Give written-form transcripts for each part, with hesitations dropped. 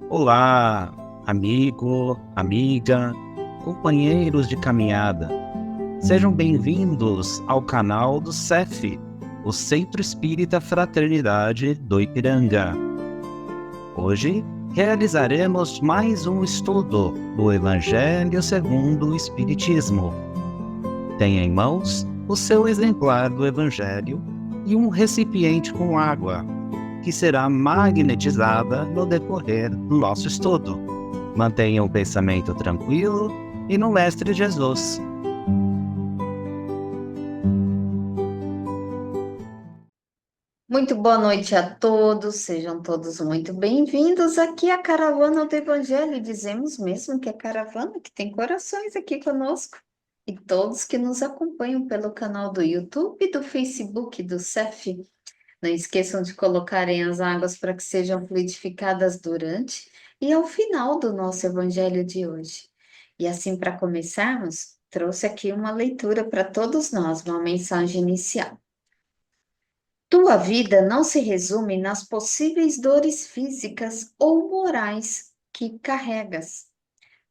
Olá, amigo, amiga, companheiros de caminhada. Sejam bem-vindos ao canal do CEF, o Centro Espírita Fraternidade do Ipiranga. Hoje realizaremos mais um estudo do Evangelho segundo o Espiritismo. Tenha em mãos o seu exemplar do Evangelho e um recipiente com água, que será magnetizada no decorrer do nosso estudo. Mantenha o pensamento tranquilo e no Mestre Jesus. Muito boa noite a todos, sejam todos muito bem-vindos aqui à Caravana do Evangelho. Dizemos mesmo que é caravana, que tem corações aqui conosco. E todos que nos acompanham pelo canal do YouTube e do Facebook do CEF. Não esqueçam de colocarem as águas para que sejam fluidificadas durante e ao final do nosso Evangelho de hoje. E assim, para começarmos, trouxe aqui uma leitura para todos nós, uma mensagem inicial. Tua vida não se resume nas possíveis dores físicas ou morais que carregas.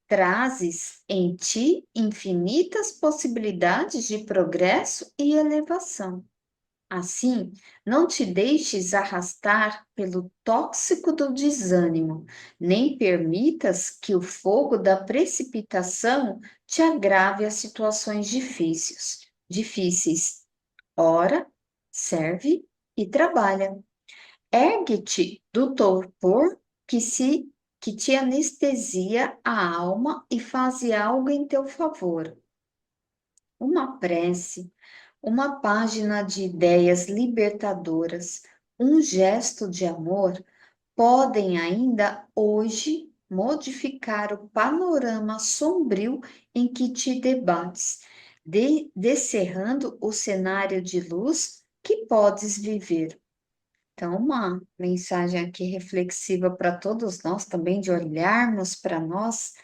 Trazes em ti infinitas possibilidades de progresso e elevação. Assim, não te deixes arrastar pelo tóxico do desânimo, nem permitas que o fogo da precipitação te agrave as situações difíceis. Ora, serve e trabalha. Ergue-te do torpor que te anestesia a alma e faze algo em teu favor. Uma prece, uma página de ideias libertadoras, um gesto de amor podem ainda hoje modificar o panorama sombrio em que te debates, descerrando o cenário de luz que podes viver. Então, uma mensagem aqui reflexiva para todos nós, também de olharmos para nós,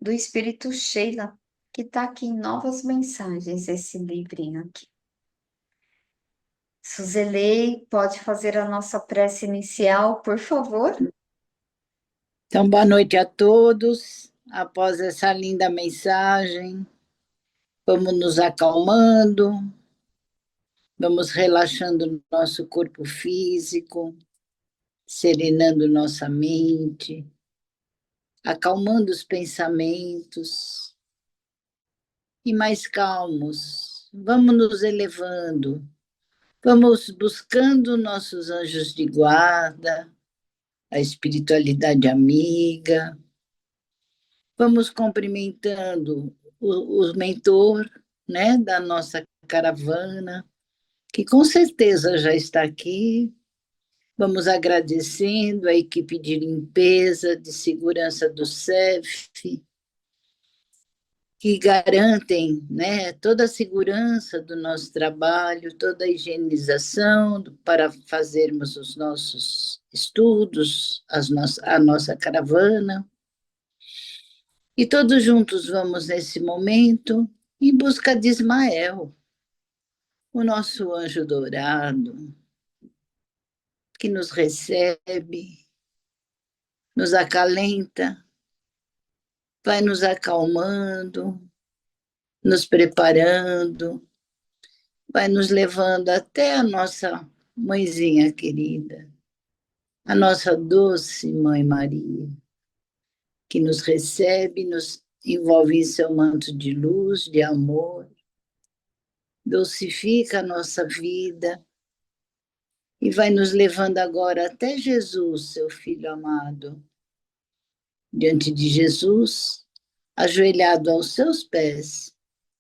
do Espírito Sheila, que está aqui em Novas Mensagens, esse livrinho aqui. Suzelei, pode fazer a nossa prece inicial, por favor? Então, boa noite a todos. Após essa linda mensagem, vamos nos acalmando, vamos relaxando nosso corpo físico, serenando nossa mente, acalmando os pensamentos e mais calmos. Vamos nos elevando, vamos buscando nossos anjos de guarda, a espiritualidade amiga. Vamos cumprimentando o mentor, né, da nossa caravana, que com certeza já está aqui. Vamos agradecendo a equipe de limpeza, de segurança do CEF, que garantem, né, toda a segurança do nosso trabalho, toda a higienização para fazermos os nossos estudos, a nossa caravana. E todos juntos vamos, nesse momento, em busca de Ismael, o nosso anjo dourado, que nos recebe, nos acalenta, vai nos acalmando, nos preparando, vai nos levando até a nossa mãezinha querida, a nossa doce Mãe Maria, que nos recebe, nos envolve em seu manto de luz, de amor, dulcifica a nossa vida e vai nos levando agora até Jesus, seu Filho amado. Diante de Jesus, ajoelhado aos seus pés,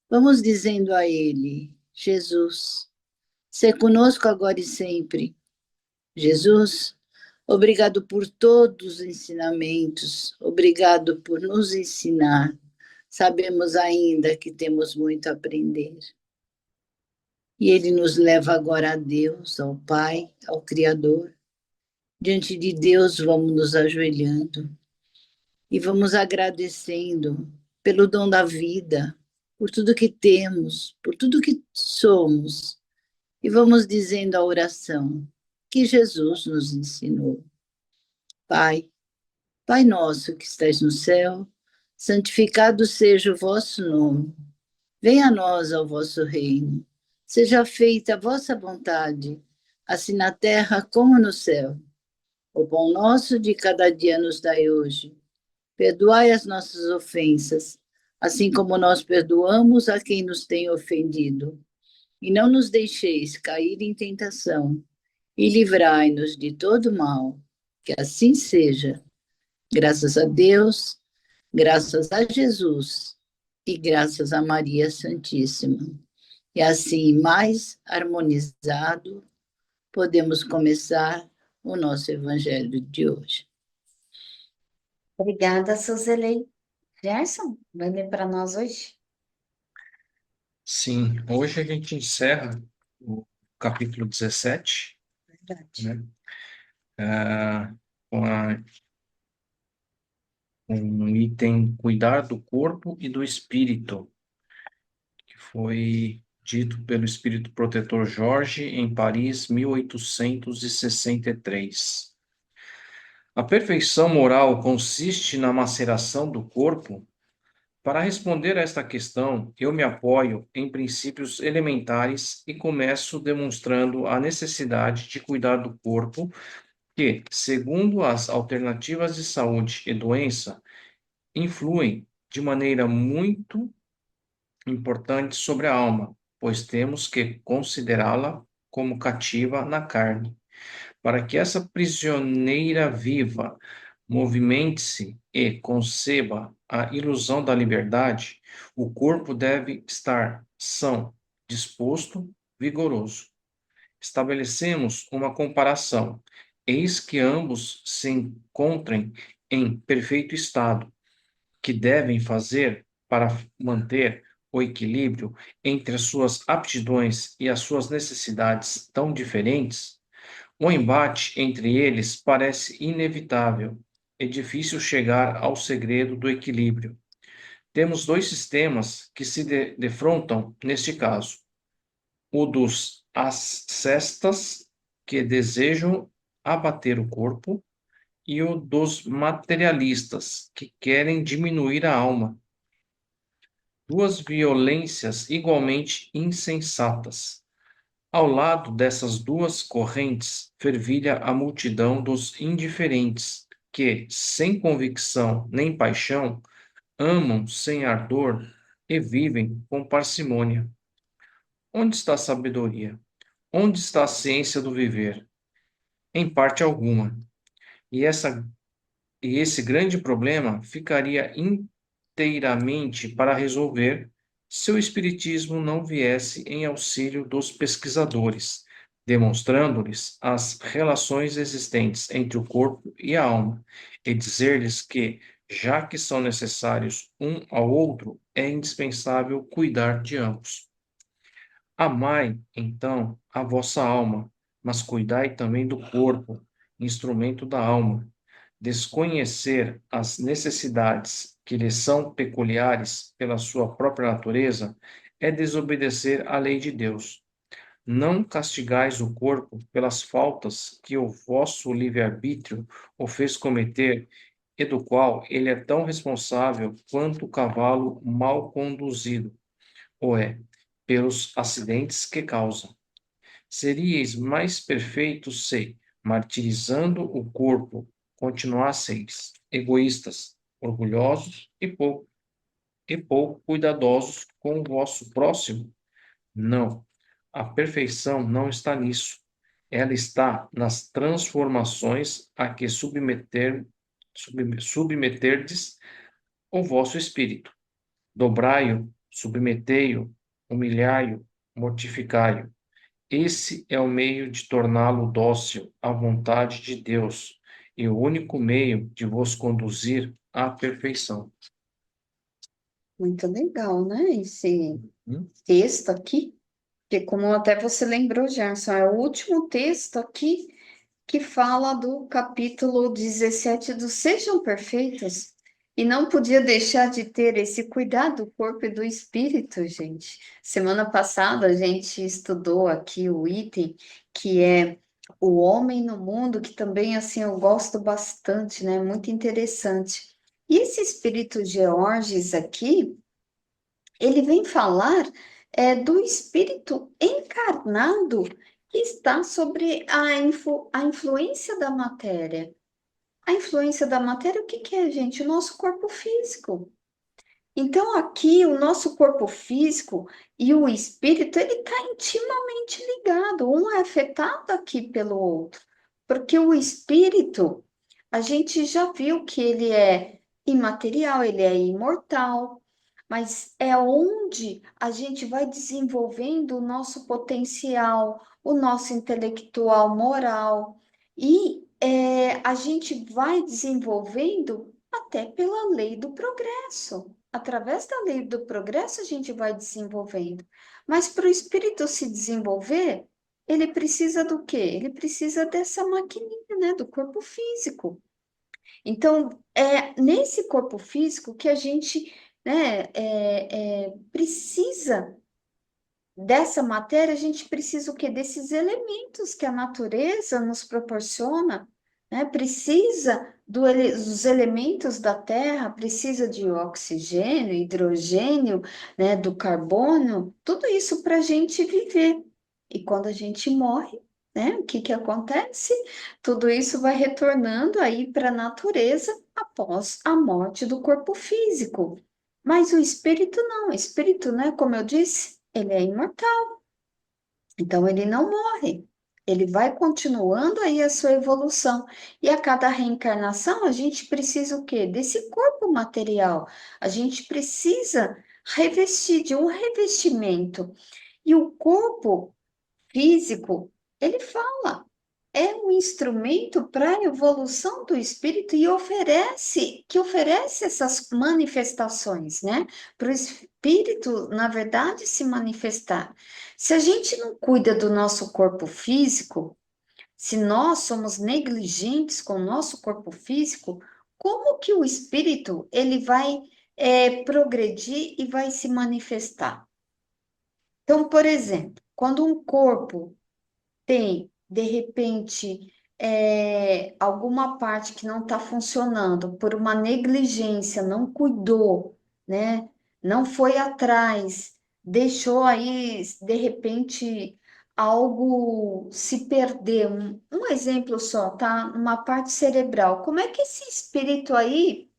vamos dizendo a Ele: Jesus, sê conosco agora e sempre. Jesus, obrigado por todos os ensinamentos, obrigado por nos ensinar. Sabemos ainda que temos muito a aprender. E Ele nos leva agora a Deus, ao Pai, ao Criador. Diante de Deus, vamos nos ajoelhando e vamos agradecendo pelo dom da vida, por tudo que temos, por tudo que somos. E vamos dizendo a oração que Jesus nos ensinou. Pai, Pai nosso que estais no céu, santificado seja o vosso nome. Venha a nós o vosso reino. Seja feita a vossa vontade, assim na terra como no céu. O pão nosso de cada dia nos dai hoje. Perdoai as nossas ofensas, assim como nós perdoamos a quem nos tem ofendido. E não nos deixeis cair em tentação, e livrai-nos de todo mal. Que assim seja. Graças a Deus, graças a Jesus e graças a Maria Santíssima. E assim, mais harmonizado, podemos começar o nosso evangelho de hoje. Obrigada, Suzelei. Gerson, vai ler para nós hoje? Sim, hoje a gente encerra o capítulo 17, Verdade. né? Com um item cuidar do corpo e do espírito, que foi dito pelo espírito protetor Jorge em Paris, 1863. A perfeição moral consiste na maceração do corpo. Para responder a esta questão, eu me apoio em princípios elementares e começo demonstrando a necessidade de cuidar do corpo, que, segundo as alternativas de saúde e doença, influem de maneira muito importante sobre a alma, pois temos que considerá-la como cativa na carne. Para que essa prisioneira viva movimente-se e conceba a ilusão da liberdade, o corpo deve estar são, disposto, vigoroso. Estabelecemos uma comparação. Eis que ambos se encontrem em perfeito estado, que devem fazer para manter o equilíbrio entre as suas aptidões e as suas necessidades tão diferentes. O embate entre eles parece inevitável. É difícil chegar ao segredo do equilíbrio. Temos dois sistemas que se defrontam neste caso: o dos ascetas, que desejam abater o corpo, e o dos materialistas, que querem diminuir a alma. Duas violências igualmente insensatas. Ao lado dessas duas correntes fervilha a multidão dos indiferentes, que, sem convicção nem paixão, amam sem ardor e vivem com parcimônia. Onde está a sabedoria? Onde está a ciência do viver? Em parte alguma. E esse grande problema ficaria inteiramente para resolver se o Espiritismo não viesse em auxílio dos pesquisadores, demonstrando-lhes as relações existentes entre o corpo e a alma, e dizer-lhes que, já que são necessários um ao outro, é indispensável cuidar de ambos. Amai, então, a vossa alma, mas cuidai também do corpo, instrumento da alma. Desconhecer as necessidades que lhe são peculiares pela sua própria natureza é desobedecer à lei de Deus. Não castigais o corpo pelas faltas que o vosso livre-arbítrio o fez cometer e do qual ele é tão responsável quanto o cavalo mal conduzido, ou é, pelos acidentes que causa. Seríeis mais perfeitos se, martirizando o corpo, continuasseis egoístas, orgulhosos e pouco cuidadosos com o vosso próximo? Não. A perfeição não está nisso. Ela está nas transformações a que submeterdes o vosso espírito. Dobrai-o, submetei-o, humilhai-o, mortificai-o. Esse é o meio de torná-lo dócil à vontade de Deus e o único meio de vos conduzir à perfeição. Muito legal, né? Esse Hum? texto aqui, que como até você lembrou, Gerson, é o último texto aqui que fala do capítulo 17 do Sejam Perfeitos, e não podia deixar de ter esse cuidado do corpo e do espírito, gente. Semana passada a gente estudou aqui o item que é O Homem no Mundo, que também, assim, eu gosto bastante, né? Muito interessante. E esse espírito Georges aqui, ele vem falar do espírito encarnado que está sobre a influência da matéria. A influência da matéria, o que que é, gente? O nosso corpo físico. Então, aqui, o nosso corpo físico e o espírito, ele está intimamente ligado, um é afetado aqui pelo outro, porque o espírito, a gente já viu que ele é imaterial, ele é imortal, mas é onde a gente vai desenvolvendo o nosso potencial, o nosso intelectual, moral, e a gente vai desenvolvendo até pela lei do progresso. Através da lei do progresso, a gente vai desenvolvendo. Mas para o espírito se desenvolver, ele precisa do quê? Ele precisa dessa maquininha, né? Do corpo físico. Então, é nesse corpo físico que a gente, né, precisa dessa matéria, a gente precisa o quê? Desses elementos que a natureza nos proporciona, né? Precisa dos elementos da terra, precisa de oxigênio, hidrogênio, né? Do carbono, tudo isso para a gente viver. E quando a gente morre, né? O que que acontece? Tudo isso vai retornando aí para a natureza após a morte do corpo físico. Mas o espírito não, o espírito, né, como eu disse, ele é imortal, então ele não morre. Ele vai continuando aí a sua evolução. E a cada reencarnação, a gente precisa o quê? Desse corpo material. A gente precisa revestir de um revestimento. E o corpo físico, ele fala, é um instrumento para a evolução do espírito e oferece essas manifestações, né? Para o espírito, na verdade, se manifestar. Se a gente não cuida do nosso corpo físico, se nós somos negligentes com o nosso corpo físico, como que o espírito ele vai progredir e vai se manifestar? Então, por exemplo, quando um corpo tem, de repente, alguma parte que não está funcionando por uma negligência, não cuidou, né? Não foi atrás, deixou aí, de repente, algo se perder. Um exemplo só, tá? Uma parte cerebral. Como é que esse espírito aí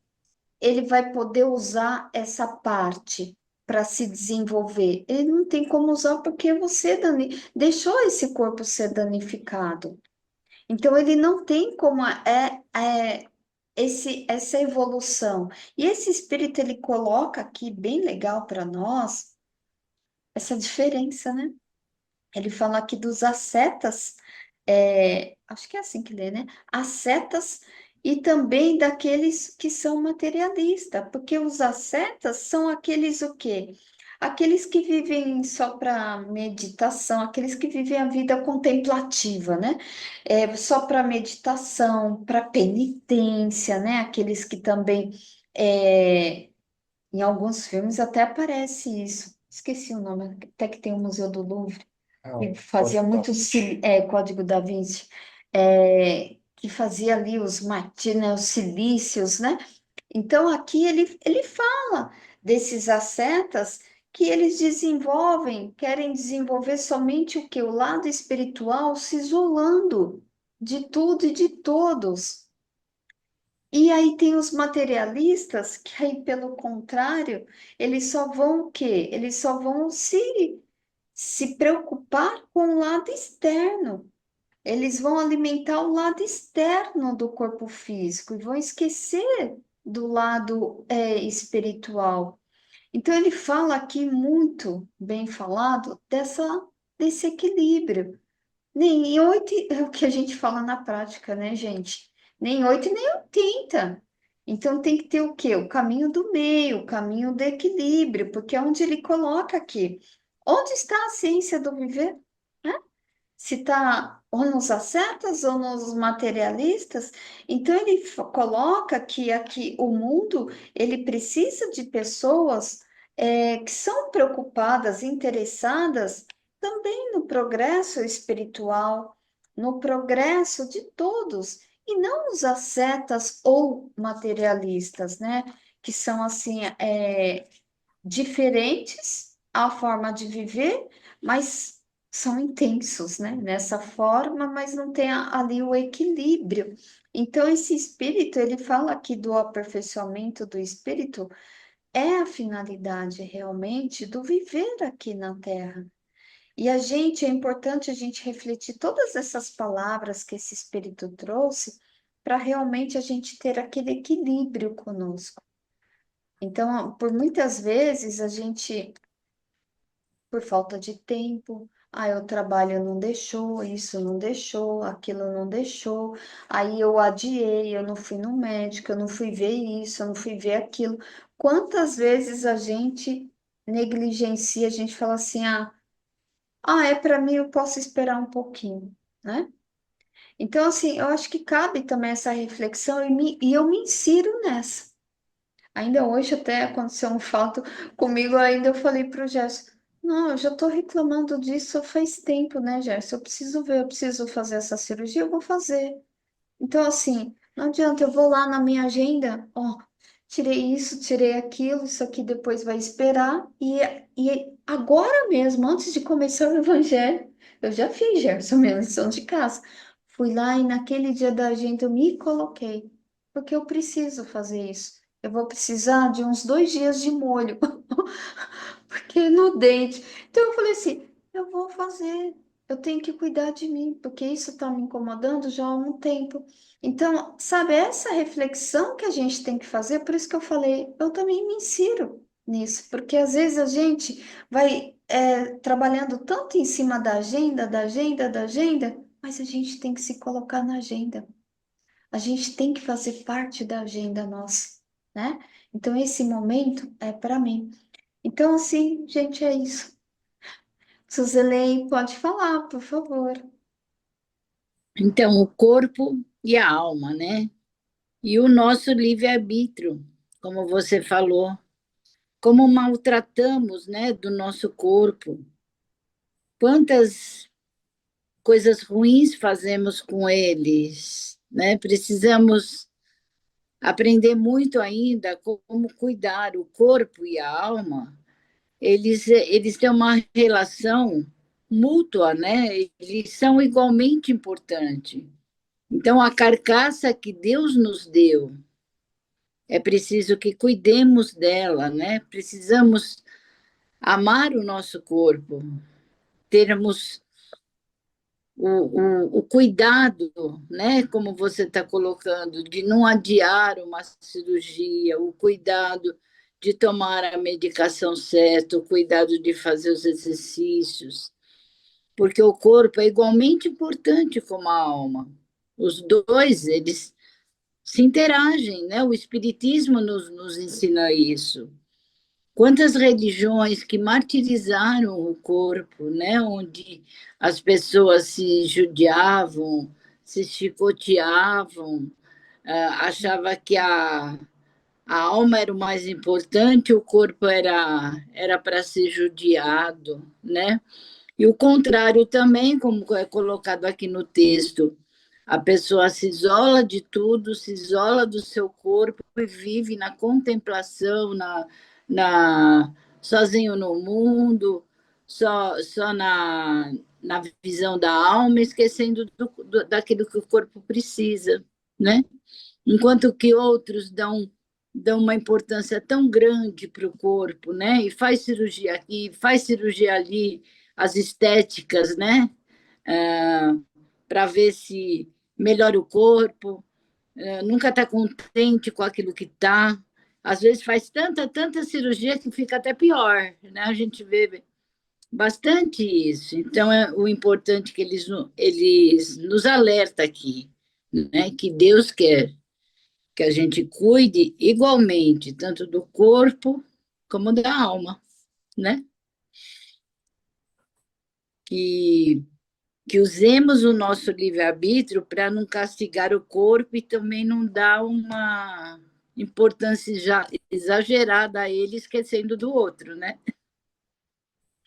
ele vai poder usar essa parte para se desenvolver? Ele não tem como usar porque você deixou esse corpo ser danificado. Então, ele não tem como essa evolução. E esse espírito, ele coloca aqui, bem legal para nós, essa diferença, né? Ele fala aqui dos ascetas, acho que é assim que lê, né? Ascetas e também daqueles que são materialistas, porque os ascetas são aqueles o quê? Aqueles que vivem só para meditação, aqueles que vivem a vida contemplativa, né? Só para meditação, para penitência, né? Aqueles que também, em alguns filmes até aparece isso. Esqueci o nome, até que tem o Museu do Louvre que fazia muito Código da Vinci, que fazia ali os os silícios, né? Então, aqui ele fala desses ascetas que eles desenvolvem, querem desenvolver somente o que? O lado espiritual, se isolando de tudo e de todos. E aí tem os materialistas, que aí, pelo contrário, eles só vão o quê? Eles só vão se preocupar com o lado externo. Eles vão alimentar o lado externo do corpo físico e vão esquecer do lado espiritual. Então, ele fala aqui muito bem falado desse equilíbrio. Nem 8 é o que a gente fala na prática, né, gente? Nem 8 e nem 80. Então tem que ter o quê? O caminho do meio, o caminho do equilíbrio, porque é onde ele coloca aqui. Onde está a ciência do viver? Né? Se está ou nos ascetas ou nos materialistas, então ele coloca que aqui o mundo ele precisa de pessoas que são preocupadas, interessadas também no progresso espiritual, no progresso de todos, e não os ascetas ou materialistas, né? Que são, assim, diferentes a forma de viver, mas são intensos, né? Nessa forma, mas não tem ali o equilíbrio. Então, esse espírito, ele fala aqui do aperfeiçoamento do espírito, é a finalidade realmente do viver aqui na Terra. E é importante a gente refletir todas essas palavras que esse espírito trouxe para realmente a gente ter aquele equilíbrio conosco. Então, por muitas vezes a gente, por falta de tempo, o trabalho não deixou, isso não deixou, aquilo não deixou, aí eu adiei, eu não fui no médico, eu não fui ver isso, eu não fui ver aquilo. Quantas vezes a gente negligencia, a gente fala assim, é para mim, eu posso esperar um pouquinho, né? Então, assim, eu acho que cabe também essa reflexão e eu me insiro nessa. Ainda hoje até aconteceu um fato comigo, ainda eu falei para o Gerson, não, eu já estou reclamando disso faz tempo, né, Gerson? Eu preciso ver, eu preciso fazer essa cirurgia, eu vou fazer. Então, assim, não adianta, eu vou lá na minha agenda, tirei isso, tirei aquilo, isso aqui depois vai esperar, e agora mesmo, antes de começar o evangelho, eu já fiz, Gerson, minha lição de casa. Fui lá e naquele dia da agenda eu me coloquei, porque eu preciso fazer isso. Eu vou precisar de uns 2 dias de molho, porque no dente. Então eu falei assim, eu vou fazer, eu tenho que cuidar de mim, porque isso está me incomodando já há um tempo. Então, sabe, essa reflexão que a gente tem que fazer, por isso que eu falei, eu também me insiro nisso, porque às vezes a gente vai trabalhando tanto em cima da agenda, da agenda, da agenda, mas a gente tem que se colocar na agenda. A gente tem que fazer parte da agenda nossa, né? Então, esse momento é para mim. Então, assim, gente, é isso. Suzelei, pode falar, por favor. Então, o corpo e a alma, né? E o nosso livre-arbítrio, como você falou, como maltratamos, né, do nosso corpo, quantas coisas ruins fazemos com eles, né? Precisamos aprender muito ainda como cuidar o corpo e a alma. Eles têm uma relação mútua, né? Eles são igualmente importantes. Então, a carcaça que Deus nos deu, é preciso que cuidemos dela, né? Precisamos amar o nosso corpo, termos o cuidado, né? Como você está colocando, de não adiar uma cirurgia, o cuidado de tomar a medicação certa, o cuidado de fazer os exercícios, porque o corpo é igualmente importante como a alma. Os dois, eles se interagem, né? O Espiritismo nos ensina isso. Quantas religiões que martirizaram o corpo, né? Onde as pessoas se judiavam, se chicoteavam, achava que a alma era o mais importante, o corpo era para ser judiado, né? E o contrário também, como é colocado aqui no texto, a pessoa se isola de tudo, se isola do seu corpo e vive na contemplação, na sozinho no mundo, só na visão da alma, esquecendo daquilo que o corpo precisa, né? Enquanto que outros dão uma importância tão grande para o corpo, né? E faz cirurgia aqui, faz cirurgia ali, as estéticas, né? Para ver se melhora o corpo, nunca está contente com aquilo que está. Às vezes faz tanta cirurgia que fica até pior, né? A gente vê bastante isso. Então, o importante que eles nos alertam aqui, né? Que Deus quer que a gente cuide igualmente, tanto do corpo como da alma, né? Que usemos o nosso livre-arbítrio para não castigar o corpo e também não dar uma importância exagerada a ele, esquecendo do outro, né?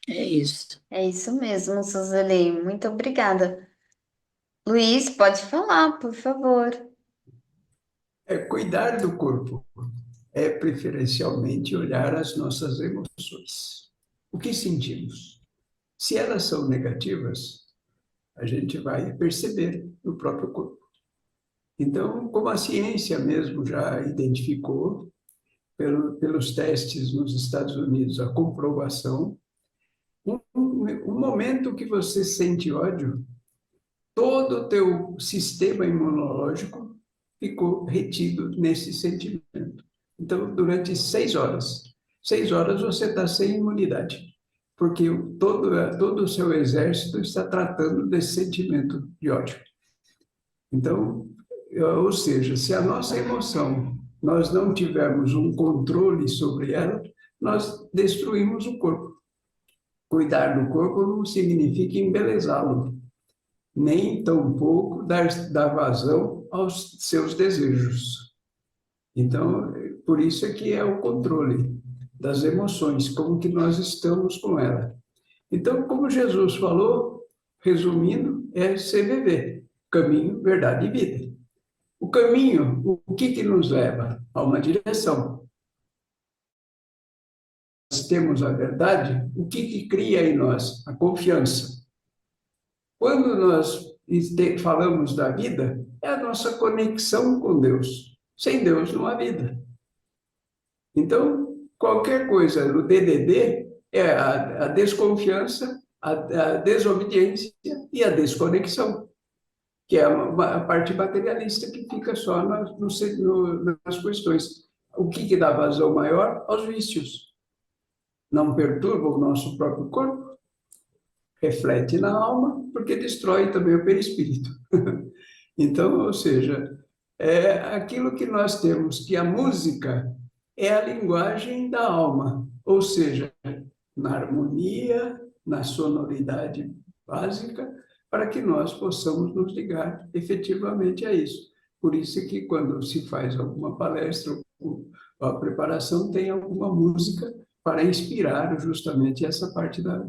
É isso. É isso mesmo, Suzelei. Muito obrigada. Luiz, pode falar, por favor. Cuidar do corpo é preferencialmente olhar as nossas emoções. O que sentimos? Se elas são negativas, a gente vai perceber no próprio corpo. Então, como a ciência mesmo já identificou, pelos testes nos Estados Unidos, a comprovação, um momento que você sente ódio, todo o teu sistema imunológico ficou retido nesse sentimento. Então, durante 6 horas. 6 horas você está sem imunidade, porque todo o seu exército está tratando desse sentimento de ódio. Então, ou seja, se a nossa emoção, nós não tivermos um controle sobre ela, nós destruímos o corpo. Cuidar do corpo não significa embelezá-lo, nem tampouco dar vazão aos seus desejos. Então, por isso é que é o controle das emoções, como que nós estamos com ela. Então, como Jesus falou, resumindo, é CVV, caminho, verdade e vida. O caminho, o que nos leva? A uma direção. Nós temos a verdade, o que cria em nós? A confiança. Quando nós falamos da vida, é a nossa conexão com Deus. Sem Deus não há vida. Então, qualquer coisa no DDD é a desconfiança, a desobediência e a desconexão, que é a parte materialista que fica só nas questões. O que dá vazão maior? Aos vícios. Não perturba o nosso próprio corpo, reflete na alma, porque destrói também o perispírito. Então, ou seja, é aquilo que nós temos, que a música é a linguagem da alma, ou seja, na harmonia, na sonoridade básica, para que nós possamos nos ligar efetivamente a isso. Por isso que quando se faz alguma palestra ou a preparação, tem alguma música para inspirar justamente essa parte da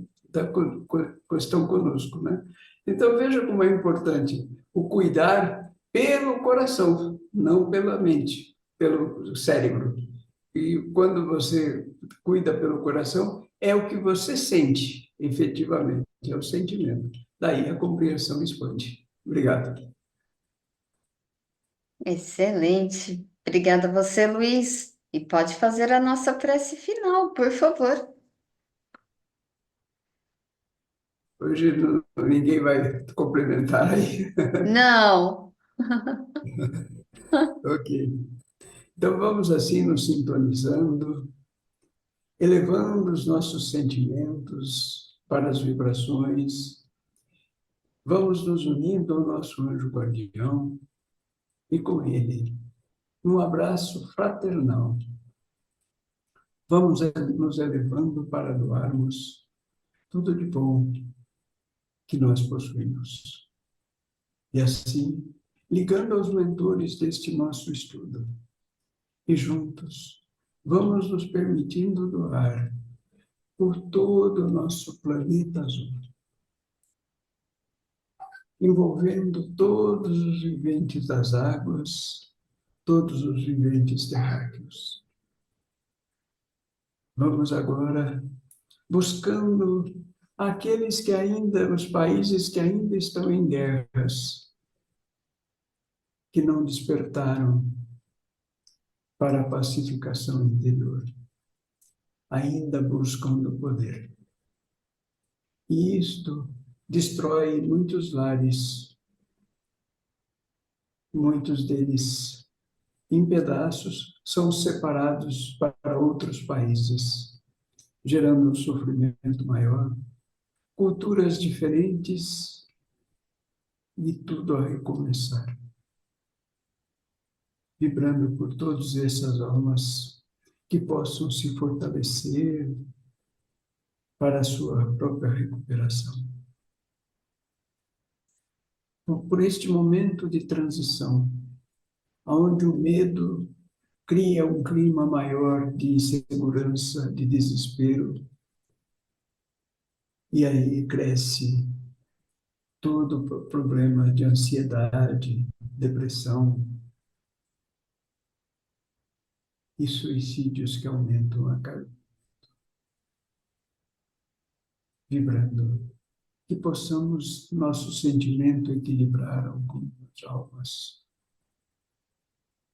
questão conosco, né? Então, veja como é importante o cuidar pelo coração, não pela mente, pelo cérebro. E quando você cuida pelo coração, é o que você sente, efetivamente, é o sentimento. Daí a compreensão expande. Obrigado. Excelente. Obrigada a você, Luiz. E pode fazer a nossa prece final, por favor. Hoje ninguém vai complementar aí. Não. Ok. Então vamos assim nos sintonizando, elevando os nossos sentimentos para as vibrações. Vamos nos unindo ao nosso anjo guardião e com ele um abraço fraternal. Vamos nos elevando para doarmos tudo de bom que nós possuímos. E assim, ligando aos mentores deste nosso estudo, e juntos, vamos nos permitindo doar por todo o nosso planeta azul, envolvendo todos os viventes das águas, todos os viventes terráqueos. Vamos agora buscando aqueles que ainda, os países que ainda estão em guerras, que não despertaram para a pacificação interior, ainda buscando o poder. E isto destrói muitos lares, muitos deles em pedaços, são separados para outros países, gerando um sofrimento maior, culturas diferentes e tudo a recomeçar. Vibrando por todas essas almas que possam se fortalecer para a sua própria recuperação. Por este momento de transição, onde o medo cria um clima maior de insegurança, de desespero, e aí cresce todo problema de ansiedade, depressão e suicídios que aumentam a cada vibrando. Que possamos nosso sentimento equilibrar algumas almas,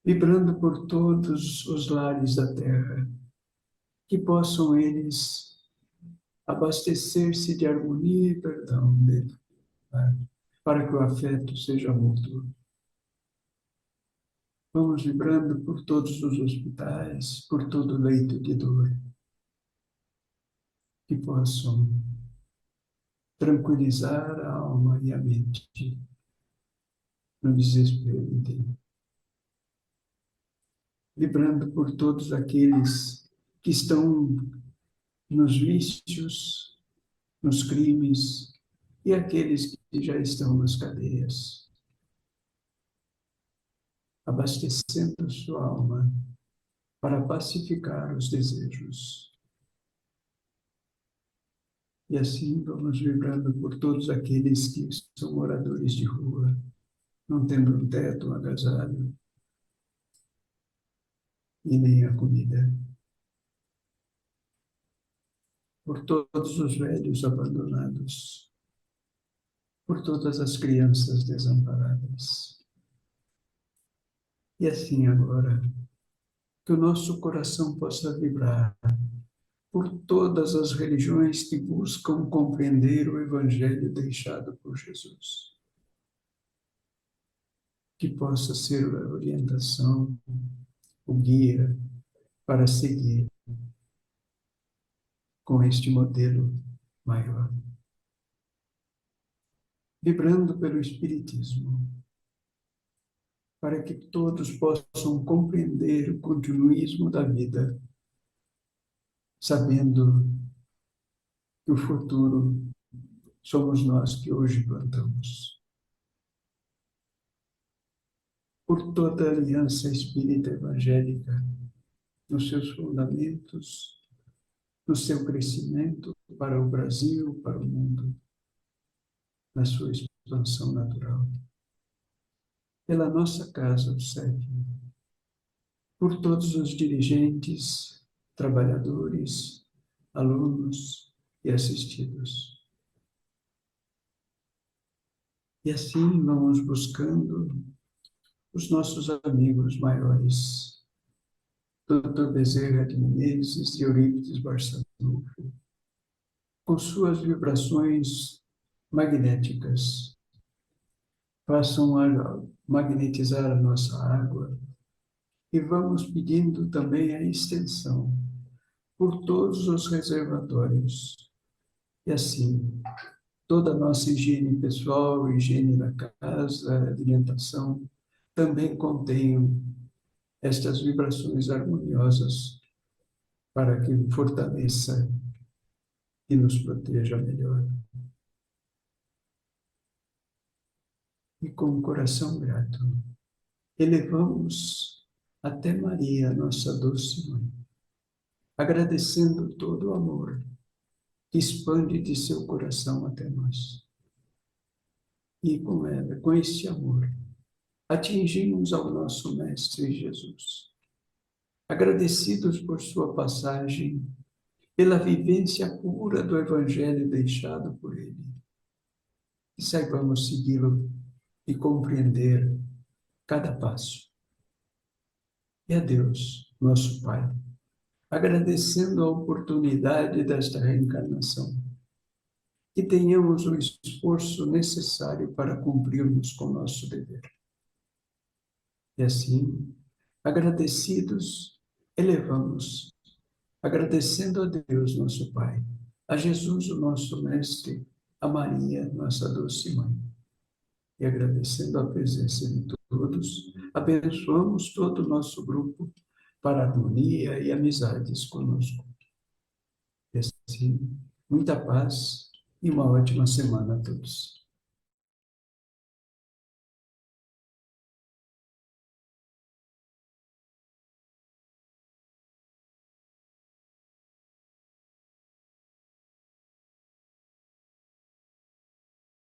vibrando por todos os lares da terra, que possam eles abastecer-se de harmonia e perdão dentro do lar, para que o afeto seja mútuo. Vamos vibrando por todos os hospitais, por todo leito de dor, que possam tranquilizar a alma e a mente no desespero inteiro. Vibrando por todos aqueles que estão nos vícios, nos crimes, e aqueles que já estão nas cadeias, abastecendo sua alma para pacificar os desejos. E assim vamos vibrando por todos aqueles que são moradores de rua, não tendo um teto, um agasalho, e nem a comida. Por todos os velhos abandonados, por todas as crianças desamparadas. E assim agora, que o nosso coração possa vibrar por todas as religiões que buscam compreender o Evangelho deixado por Jesus. Que possa ser a orientação, o guia para seguir com este modelo maior. Vibrando pelo Espiritismo, para que todos possam compreender o continuismo da vida, sabendo que o futuro somos nós que hoje plantamos. Por toda a aliança espírita evangélica, nos seus fundamentos, no seu crescimento para o Brasil, para o mundo, na sua expansão natural. Pela nossa casa, o SEF, por todos os dirigentes, trabalhadores, alunos e assistidos. E assim vamos buscando os nossos amigos maiores, Dr. Bezerra de Menezes e Eurípides Barçanufo, com suas vibrações magnéticas, façam magnetizar a nossa água e vamos pedindo também a extensão por todos os reservatórios. E assim, toda a nossa higiene pessoal, higiene da casa, alimentação, também contenham estas vibrações harmoniosas para que fortaleça e nos proteja melhor. E com o coração grato, elevamos até Maria, nossa doce mãe, agradecendo todo o amor que expande de seu coração até nós. E com ela, com este amor, atingimos ao nosso Mestre Jesus, agradecidos por sua passagem, pela vivência pura do Evangelho deixado por ele. Que saibamos segui-lo e compreender cada passo. E a Deus, nosso Pai, agradecendo a oportunidade desta reencarnação, que tenhamos o esforço necessário para cumprirmos com o nosso dever. E assim, agradecidos, elevamos, agradecendo a Deus, nosso Pai, a Jesus, o nosso Mestre, a Maria, nossa doce Mãe. E agradecendo a presença de todos, abençoamos todo o nosso grupo para harmonia e amizades conosco. E assim, muita paz e uma ótima semana a todos.